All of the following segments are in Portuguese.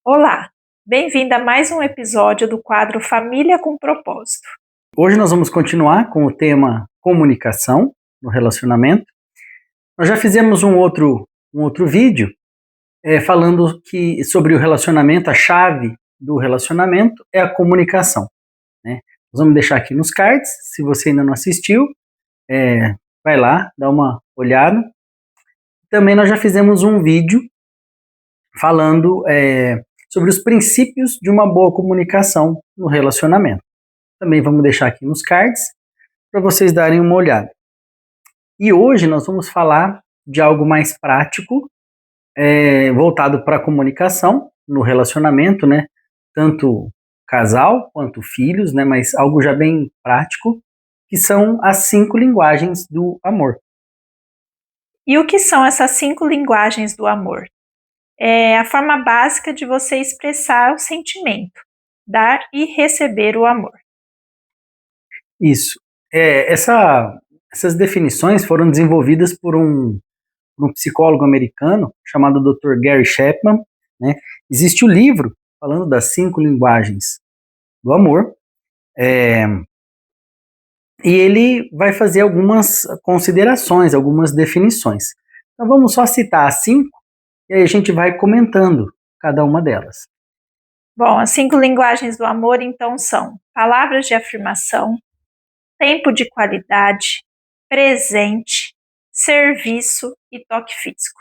Olá, bem-vinda a mais um episódio do quadro Família com Propósito. Hoje nós vamos continuar com o tema comunicação no relacionamento. Nós já fizemos um outro vídeo falando sobre o relacionamento, a chave do relacionamento é a comunicação, né? Nós vamos deixar aqui nos cards, se você ainda não assistiu, vai lá, dá uma olhada. Também nós já fizemos um vídeo falando sobre os princípios de uma boa comunicação no relacionamento. Também vamos deixar aqui nos cards para vocês darem uma olhada. E hoje nós vamos falar de algo mais prático, voltado para a comunicação no relacionamento, né? Tanto casal quanto filhos, né? Mas algo já bem prático, que são as 5 linguagens do amor. E o que são essas 5 linguagens do amor? É a forma básica de você expressar o sentimento, dar e receber o amor. Isso. Essas definições foram desenvolvidas por um psicólogo americano chamado Dr. Gary Chapman, né? Existe o livro falando das 5 linguagens do amor, e ele vai fazer algumas considerações, algumas definições. Então vamos só citar as 5 e aí a gente vai comentando cada uma delas. Bom, as 5 linguagens do amor então são palavras de afirmação, tempo de qualidade, presente, serviço e toque físico.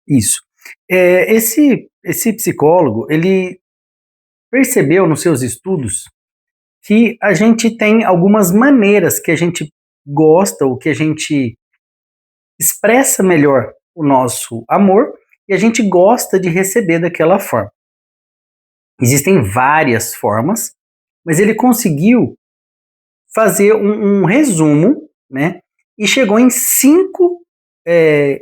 Isso. Esse psicólogo, ele percebeu nos seus estudos que a gente tem algumas maneiras que a gente gosta ou que a gente expressa melhor o nosso amor e a gente gosta de receber daquela forma. Existem várias formas, mas ele conseguiu fazer um resumo, né? E chegou em 5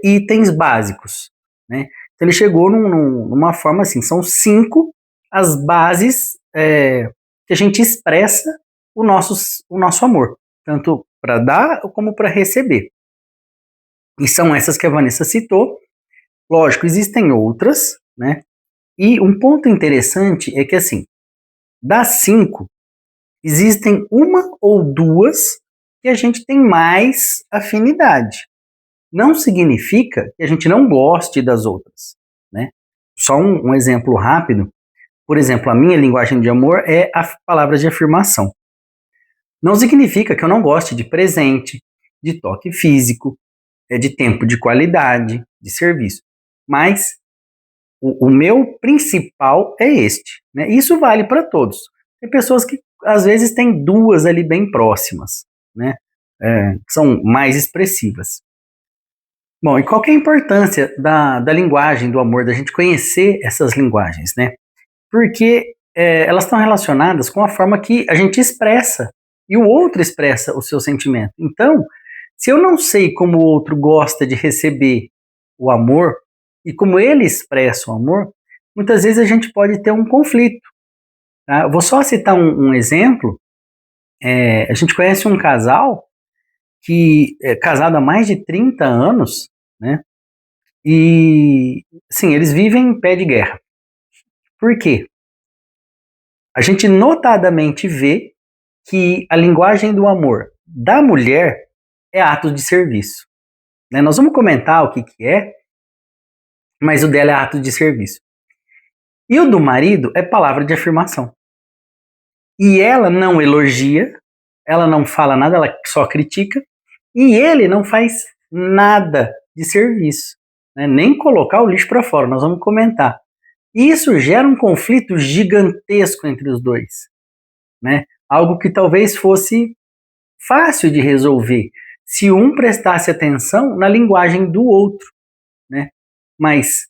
itens básicos, né? Então ele chegou numa forma assim, são 5 as bases que a gente expressa o nosso amor, tanto para dar como para receber. E são essas que a Vanessa citou. Lógico, existem outras, né? E um ponto interessante é que, assim, das 5, existem uma ou duas que a gente tem mais afinidade. Não significa que a gente não goste das outras, né? Só um exemplo rápido. Por exemplo, a minha linguagem de amor é a palavra de afirmação. Não significa que eu não goste de presente, de toque físico, de tempo de qualidade, de serviço. Mas o meu principal é este, né? Isso vale para todos. Tem pessoas que às vezes têm duas ali bem próximas, né? Que são mais expressivas. Bom, e qual que é a importância da linguagem do amor, da gente conhecer essas linguagens, né? Porque elas estão relacionadas com a forma que a gente expressa e o outro expressa o seu sentimento. Então, se eu não sei como o outro gosta de receber o amor e como ele expressa o amor, muitas vezes a gente pode ter um conflito. Tá? Eu vou só citar um exemplo. A gente conhece um casal que é casado há mais de 30 anos, né? E, sim, eles vivem em pé de guerra. Por quê? A gente notadamente vê que a linguagem do amor da mulher é ato de serviço. Né? Nós vamos comentar o que é, mas o dela é ato de serviço. E o do marido é palavra de afirmação. E ela não elogia, ela não fala nada, ela só critica, e ele não faz nada de serviço, né? Nem colocar o lixo para fora, nós vamos comentar. E isso gera um conflito gigantesco entre os dois, né? Algo que talvez fosse fácil de resolver se um prestasse atenção na linguagem do outro, né? Mas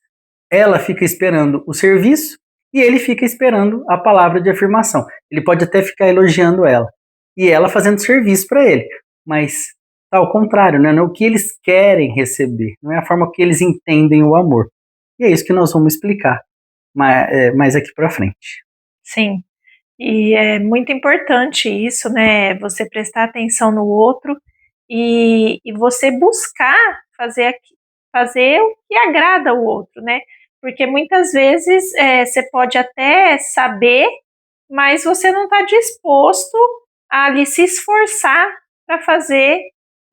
ela fica esperando o serviço e ele fica esperando a palavra de afirmação. Ele pode até ficar elogiando ela e ela fazendo serviço para ele, mas tá ao contrário, né? Não é o que eles querem receber, não é a forma que eles entendem o amor. E é isso que nós vamos explicar mais aqui para frente. Sim, e é muito importante isso, né? Você prestar atenção no outro e você buscar fazer o que agrada o outro, né? Porque muitas vezes você pode até saber, mas você não está disposto a ali se esforçar para fazer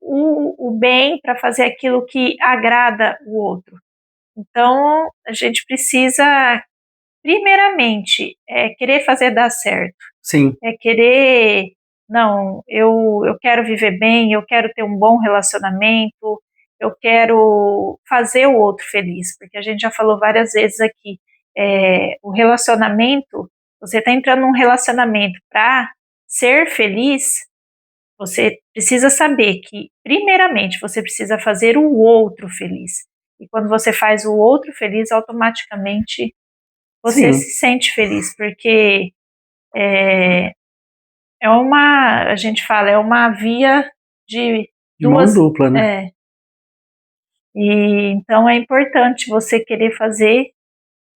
o bem, para fazer aquilo que agrada o outro. Então, a gente precisa, primeiramente, querer fazer dar certo. Sim. É querer, não, eu quero viver bem, eu quero ter um bom relacionamento, eu quero fazer o outro feliz, porque a gente já falou várias vezes aqui, o relacionamento, você está entrando num relacionamento para ser feliz, você precisa saber que, primeiramente, você precisa fazer o outro feliz. E quando você faz o outro feliz, automaticamente você Sim. se sente feliz, porque a gente fala, é uma via de De mão duas. dupla, né? E então é importante você querer fazer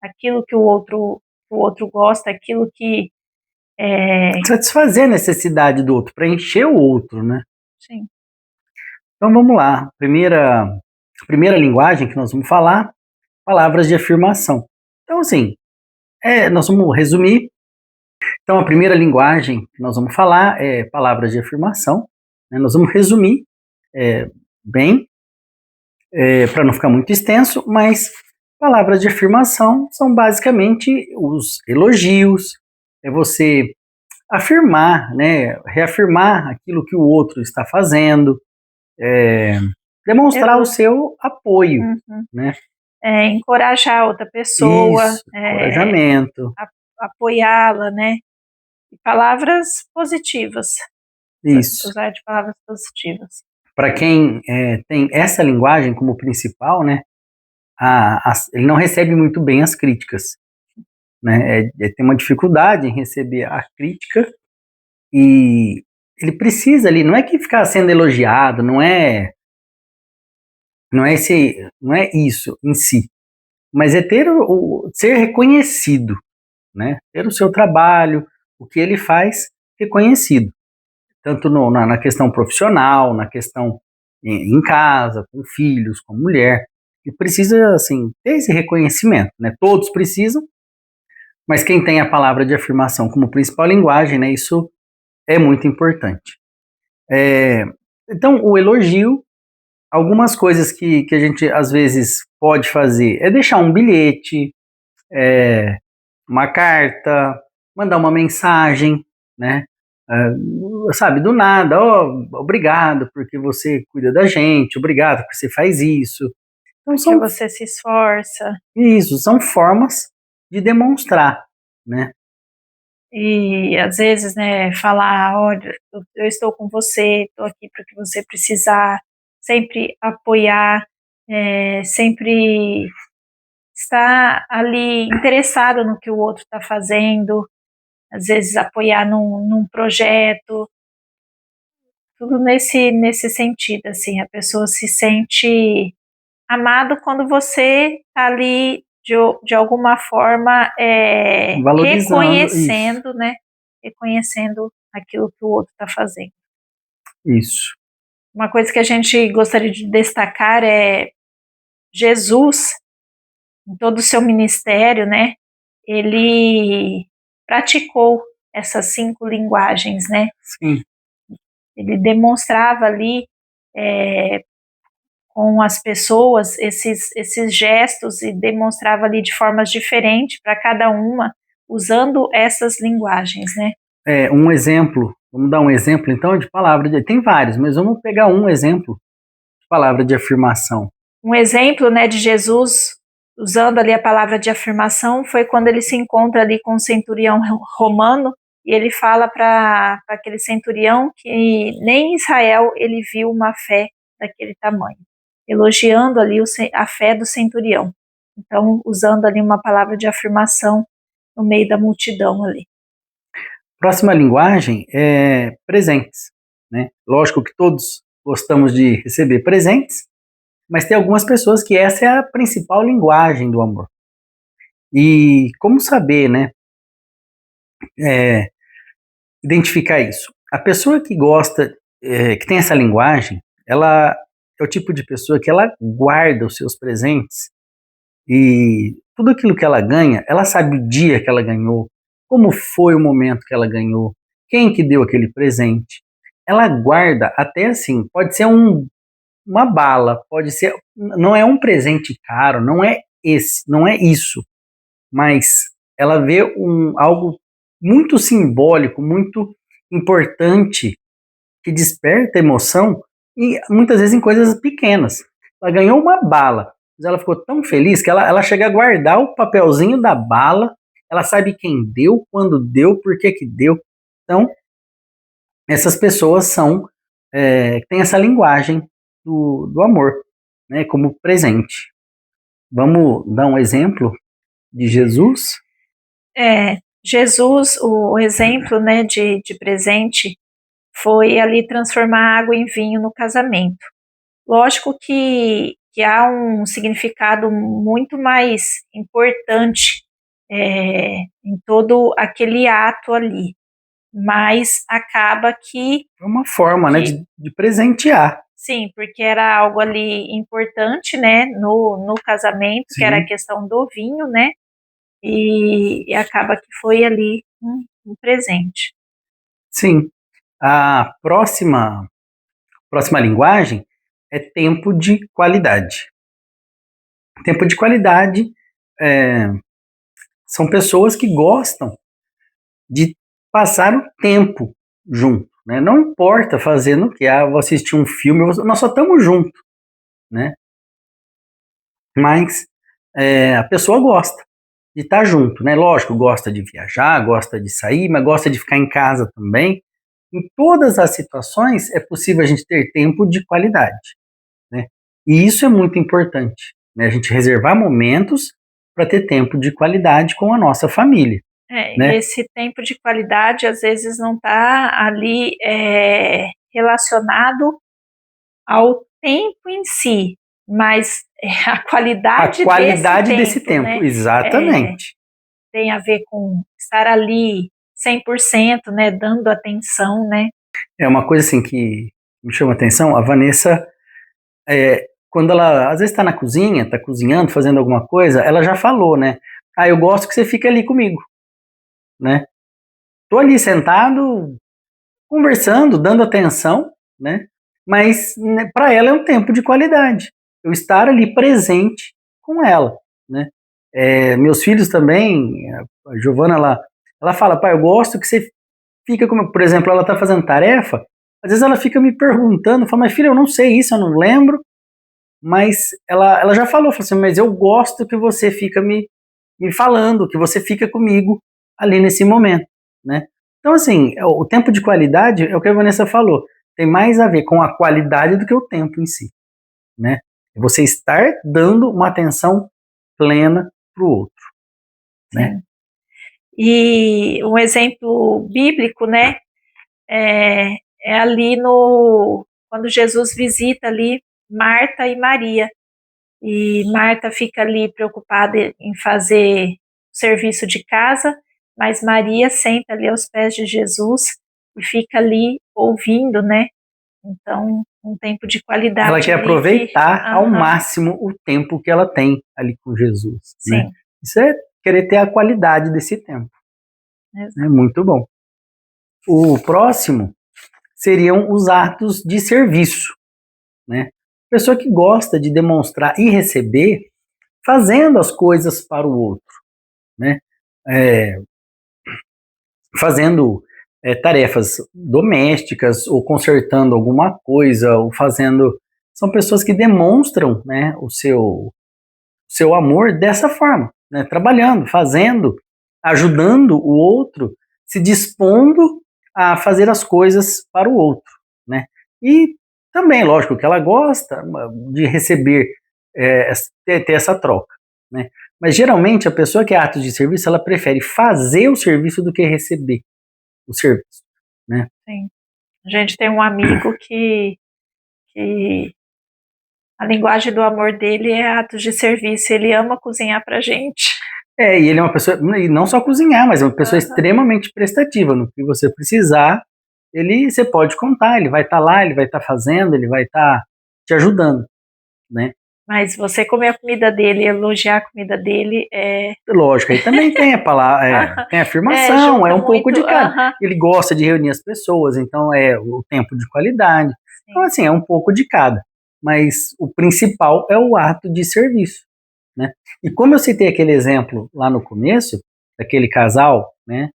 aquilo que o outro gosta, aquilo que Satisfazer a necessidade do outro, preencher o outro, né? sim. Então vamos lá. Primeira linguagem que nós vamos falar, palavras de afirmação. Então, assim, nós vamos resumir. Então, a primeira linguagem que nós vamos falar é palavras de afirmação, né? Nós vamos resumir bem, para não ficar muito extenso, mas palavras de afirmação são basicamente os elogios, é você afirmar, né? Reafirmar aquilo que o outro está fazendo, demonstrar o seu apoio, Uhum. né? Encorajar outra pessoa, Isso, encorajamento. apoiá-la, né? E palavras positivas, Isso. usar de palavras positivas. Para quem tem essa linguagem como principal, né? Ele não recebe muito bem as críticas, né? Tem uma dificuldade em receber a crítica e ele precisa ali, não é que ficar sendo elogiado, não é isso em si, mas é ter ser reconhecido, né? Ter o seu trabalho, o que ele faz reconhecido, tanto na questão profissional, na questão em casa, com filhos, com mulher, e precisa assim ter esse reconhecimento, né? Todos precisam, mas quem tem a palavra de afirmação como principal linguagem, né? Isso é muito importante. Então, o elogio, algumas coisas que a gente às vezes pode fazer é deixar um bilhete, uma carta, mandar uma mensagem, né? Sabe, do nada, obrigado porque você cuida da gente, obrigado porque você faz isso. Então, Porque você se esforça. são formas de demonstrar, né? E às vezes, né, falar, olha, eu estou com você, estou aqui para o que você precisar, sempre apoiar, sempre estar ali interessado no que o outro está fazendo, às vezes apoiar num projeto, tudo nesse sentido, assim, a pessoa se sente amado quando você está ali de alguma forma Valorizando isso. reconhecendo, né? Reconhecendo aquilo que o outro está fazendo. Isso. Uma coisa que a gente gostaria de destacar é Jesus, em todo o seu ministério, né? Ele praticou essas 5 linguagens, né? Sim. Ele demonstrava ali com as pessoas esses gestos e demonstrava ali de formas diferentes para cada uma, usando essas linguagens, né? Um exemplo, vamos dar um exemplo então de palavra, tem vários, mas vamos pegar um exemplo de palavra de afirmação. Um exemplo, né, de Jesus usando ali a palavra de afirmação foi quando ele se encontra ali com o centurião romano e ele fala para aquele centurião que nem em Israel ele viu uma fé daquele tamanho, elogiando ali a fé do centurião. Então, usando ali uma palavra de afirmação no meio da multidão ali. Próxima linguagem é presentes, né? Lógico que todos gostamos de receber presentes, mas tem algumas pessoas que essa é a principal linguagem do amor. E como saber, né? Identificar isso. A pessoa que gosta, que tem essa linguagem, ela é o tipo de pessoa que ela guarda os seus presentes E tudo aquilo que ela ganha, ela sabe o dia que ela ganhou, como foi o momento que ela ganhou, quem que deu aquele presente. Ela guarda até assim, pode ser uma bala, pode ser, não é um presente caro, não é isso, mas ela vê algo muito simbólico, muito importante, que desperta emoção, e muitas vezes em coisas pequenas. Ela ganhou uma bala, mas ela ficou tão feliz que ela chega a guardar o papelzinho da bala, ela sabe quem deu, quando deu, por que que deu. Então, essas pessoas têm essa linguagem do amor, né, como presente. Vamos dar um exemplo de Jesus? Jesus, o exemplo, né, de presente foi ali transformar água em vinho no casamento. Lógico que há um significado muito mais importante em todo aquele ato ali, mas acaba que... É uma forma, né, de presentear. Sim, porque era algo ali importante, né, no casamento, Sim. que era a questão do vinho, né, e acaba que foi ali um presente. Sim. A próxima linguagem é tempo de qualidade. Tempo de qualidade são pessoas que gostam de passar o tempo junto, né? Não importa fazendo o que, vou assistir um filme, nós só estamos juntos, né? Mas a pessoa gosta de estar junto, né? Lógico, gosta de viajar, gosta de sair, mas gosta de ficar em casa também. Em todas as situações é possível a gente ter tempo de qualidade, né? E isso é muito importante, né? A gente reservar momentos para ter tempo de qualidade com a nossa família. Né? Esse tempo de qualidade às vezes não está ali relacionado ao tempo em si, mas a qualidade desse tempo, né? Exatamente. Tem a ver com estar ali 100%, né, dando atenção, né? É uma coisa assim que me chama a atenção, a Vanessa, quando ela às vezes está na cozinha, está cozinhando, fazendo alguma coisa, ela já falou, né? Eu gosto que você fique ali comigo, né? Tô ali sentado, conversando, dando atenção, né? Mas né, para ela é um tempo de qualidade, eu estar ali presente com ela, né? Meus filhos também, a Giovana, ela fala, pai, eu gosto que você fica comigo. Por exemplo, ela está fazendo tarefa, às vezes ela fica me perguntando, fala, mas filha, eu não sei isso, eu não lembro, mas ela já falou assim, mas eu gosto que você fica me falando, que você fica comigo ali nesse momento, né? Então, assim, o tempo de qualidade é o que a Vanessa falou, tem mais a ver com a qualidade do que o tempo em si, né? É você estar dando uma atenção plena para o outro, né? Sim. E um exemplo bíblico, né, é ali quando Jesus visita ali Marta e Maria, e Marta fica ali preocupada em fazer o serviço de casa, mas Maria senta ali aos pés de Jesus e fica ali ouvindo, né? Então, um tempo de qualidade. Ela quer aproveitar ao máximo o tempo que ela tem ali com Jesus, sim, né? Isso é querer ter a qualidade desse tempo. É muito bom. O próximo seriam os atos de serviço, né? Pessoa que gosta de demonstrar e receber fazendo as coisas para o outro, né? Fazendo tarefas domésticas ou consertando alguma coisa ou fazendo... São pessoas que demonstram, né, o seu amor dessa forma, né? Trabalhando, fazendo, ajudando o outro, se dispondo a fazer as coisas para o outro, né? E também, lógico, que ela gosta de receber, ter essa troca, né? Mas geralmente a pessoa que é ato de serviço, ela prefere fazer o serviço do que receber o serviço, né? Sim. A gente tem um amigo que a linguagem do amor dele é atos de serviço, ele ama cozinhar pra gente. E ele é uma pessoa, e não só cozinhar, mas é uma pessoa extremamente prestativa. No que você precisar, você pode contar, ele vai estar lá, ele vai estar fazendo, ele vai estar te ajudando, né? Mas você comer a comida dele, elogiar a comida dele, Lógico, aí também tem a palavra, tem a afirmação, é junta um pouco muito. de cada. Aham, Ele gosta de reunir as pessoas, então é o tempo de qualidade. Então, sim. assim, é um pouco de cada. Mas o principal é o ato de serviço, né? E como eu citei aquele exemplo lá no começo, daquele casal, né,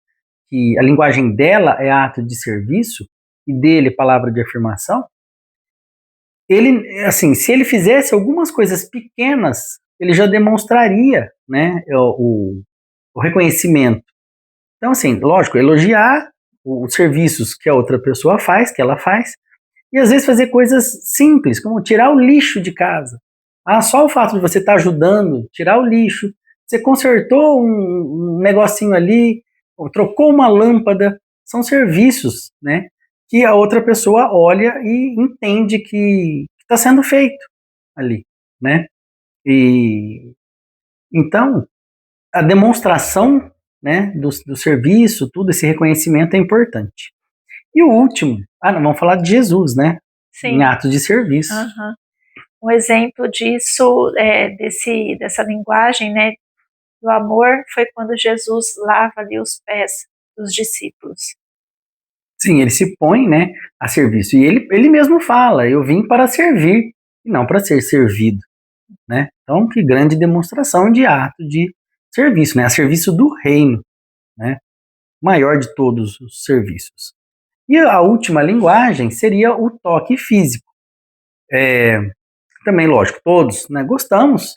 que a linguagem dela é ato de serviço e dele palavra de afirmação, ele, assim, se ele fizesse algumas coisas pequenas, ele já demonstraria, né, o reconhecimento. Então, assim, lógico, elogiar os serviços que a outra pessoa faz, que ela faz, e às vezes fazer coisas simples, como tirar o lixo de casa. Ah, só o fato de você estar ajudando, tirar o lixo, você consertou um negocinho ali, ou trocou uma lâmpada, são serviços, né, que a outra pessoa olha e entende que está sendo feito ali, né? E então a demonstração, né, do serviço, tudo esse reconhecimento é importante. E o último, não, vamos falar de Jesus, né? Em Sim. atos de serviço. Aham. Um exemplo disso, dessa linguagem, né, do amor, foi quando Jesus lava ali os pés dos discípulos. Sim, ele se põe, né, a serviço. E ele mesmo fala: eu vim para servir e não para ser servido, né? Então, que grande demonstração de ato de serviço, né? A serviço do reino, né? Maior de todos os serviços. E a última linguagem seria o toque físico. Também, lógico, todos, né, gostamos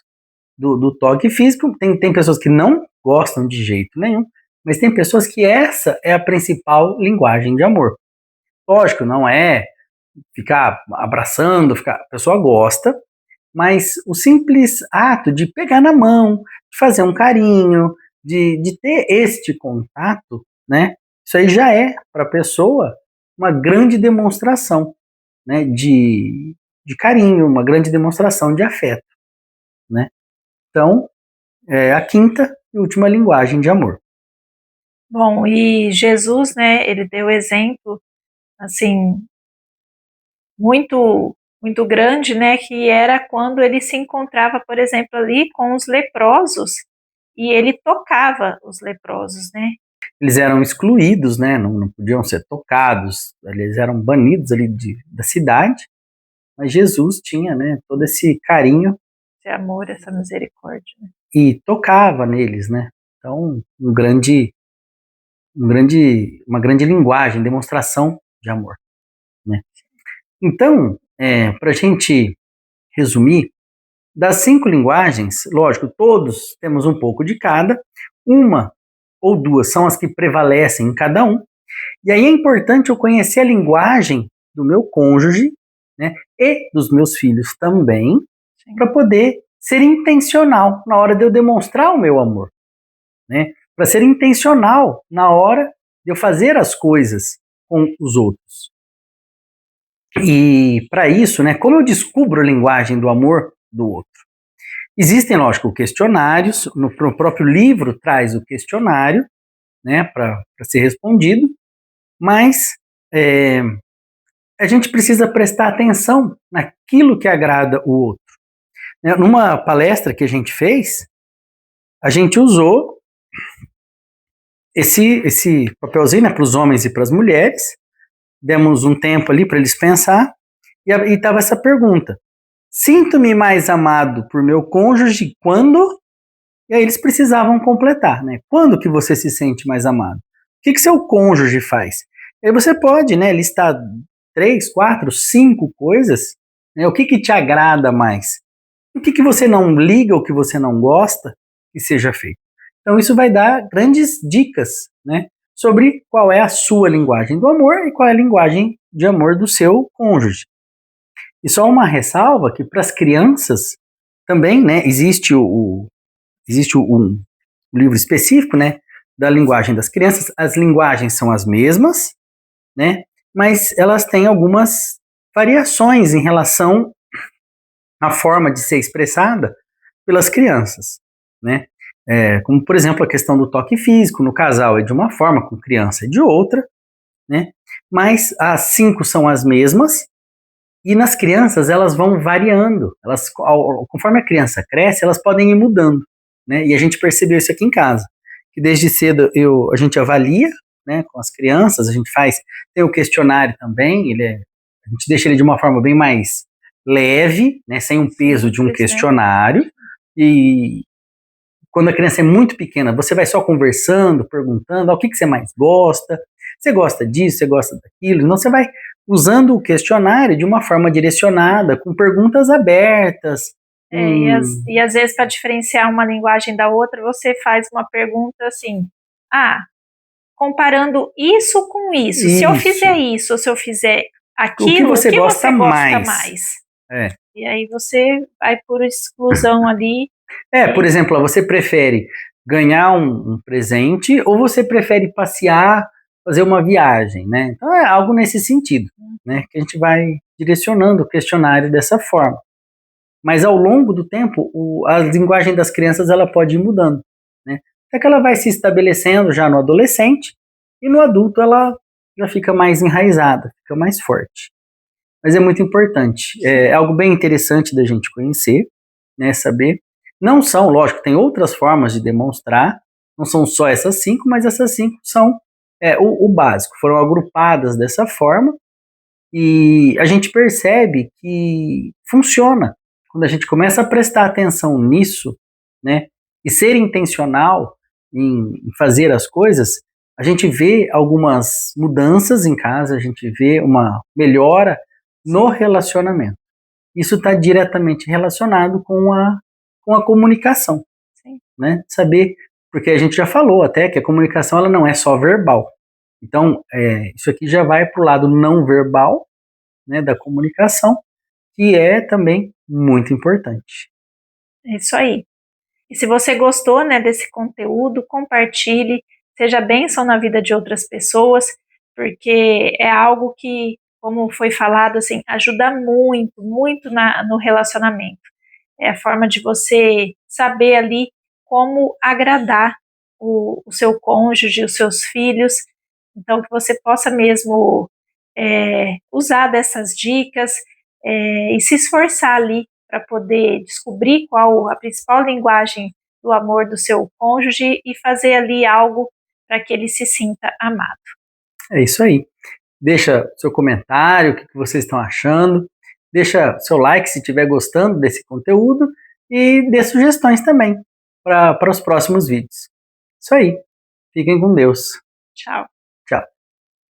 do toque físico. Tem pessoas que não gostam de jeito nenhum, mas tem pessoas que essa é a principal linguagem de amor. Lógico, não é ficar abraçando, a pessoa gosta, mas o simples ato de pegar na mão, de fazer um carinho, de ter este contato, né? Isso aí já é para a pessoa uma grande demonstração, né, de carinho, uma grande demonstração de afeto, né? Então, é a quinta e última linguagem de amor. Bom, e Jesus, né, ele deu exemplo, assim, muito muito grande, né, que era quando ele se encontrava, por exemplo, ali com os leprosos e ele tocava os leprosos, né? Eles eram excluídos, né? Não podiam ser tocados, eles eram banidos ali da cidade, mas Jesus tinha, né, todo esse carinho Esse amor, essa misericórdia, né? e tocava neles, né? Então, uma grande linguagem, demonstração de amor, né? Então, para a gente resumir, das 5 linguagens, lógico, todos temos um pouco de cada, uma ou duas são as que prevalecem em cada um, e aí é importante eu conhecer a linguagem do meu cônjuge, né, e dos meus filhos também, para poder ser intencional na hora de eu demonstrar o meu amor, né? Para ser intencional na hora de eu fazer as coisas com os outros. E para isso, né, como eu descubro a linguagem do amor do outro? Existem, lógico, questionários, no próprio livro traz o questionário, né, para ser respondido, mas a gente precisa prestar atenção naquilo que agrada o outro. Numa palestra que a gente fez, a gente usou esse papelzinho, né, para os homens e para as mulheres, demos um tempo ali para eles pensar, e estava essa pergunta: sinto-me mais amado por meu cônjuge quando? E aí eles precisavam completar, né? Quando que você se sente mais amado? O que seu cônjuge faz? E aí você pode, né, listar 3, 4, 5 coisas, né? O que te agrada mais? O que você não liga, o que você não gosta que seja feito? Então isso vai dar grandes dicas, né, sobre qual é a sua linguagem do amor e qual é a linguagem de amor do seu cônjuge. E só uma ressalva que para as crianças também, né, existe um livro específico, né, da linguagem das crianças. As linguagens são as mesmas, né, mas elas têm algumas variações em relação à forma de ser expressada pelas crianças, né? Como, por exemplo, a questão do toque físico, no casal é de uma forma, com criança é de outra, né? Mas as 5 são as mesmas, E nas crianças, elas vão variando. Conforme a criança cresce, elas podem ir mudando, né? E a gente percebeu isso aqui em casa, que desde cedo a gente avalia, né, com as crianças, a gente tem o questionário também, a gente deixa ele de uma forma bem mais leve, né, sem um peso de um questionário, e quando a criança é muito pequena, você vai só conversando, perguntando, o que você mais gosta, você gosta disso, você gosta daquilo, então você vai usando o questionário de uma forma direcionada, com perguntas abertas. E às vezes, para diferenciar uma linguagem da outra, você faz uma pergunta assim, comparando isso com isso, se eu fizer isso, ou se eu fizer aquilo, o que você gosta mais? E aí você vai por exclusão ali. Por exemplo, você prefere ganhar um presente ou você prefere passear, fazer uma viagem, né? Então é algo nesse sentido, né? Que a gente vai direcionando o questionário dessa forma. Mas ao longo do tempo, a linguagem das crianças ela pode ir mudando, né? Até que ela vai se estabelecendo já no adolescente e no adulto ela já fica mais enraizada, fica mais forte. Mas é muito importante, é algo bem interessante da gente conhecer, né? Saber. Não são, lógico, tem outras formas de demonstrar, não são só essas 5, mas essas 5 são o básico, foram agrupadas dessa forma e a gente percebe que funciona. Quando a gente começa a prestar atenção nisso, né, e ser intencional em fazer as coisas, a gente vê algumas mudanças em casa, a gente vê uma melhora no relacionamento. Isso está diretamente relacionado com a comunicação, né? Saber, porque a gente já falou até que a comunicação ela não é só verbal. Então, isso aqui já vai para o lado não verbal, né, da comunicação, que é também muito importante. É isso aí. E se você gostou, né, desse conteúdo, compartilhe, seja bênção na vida de outras pessoas, porque é algo que, como foi falado, assim, ajuda muito, muito no relacionamento. É a forma de você saber ali como agradar o seu cônjuge, os seus filhos. Então, que você possa mesmo usar dessas dicas e se esforçar ali para poder descobrir qual a principal linguagem do amor do seu cônjuge e fazer ali algo para que ele se sinta amado. É isso aí. Deixa seu comentário, o que vocês estão achando. Deixa seu like se estiver gostando desse conteúdo e dê sugestões também para os próximos vídeos. Isso aí. Fiquem com Deus. Tchau.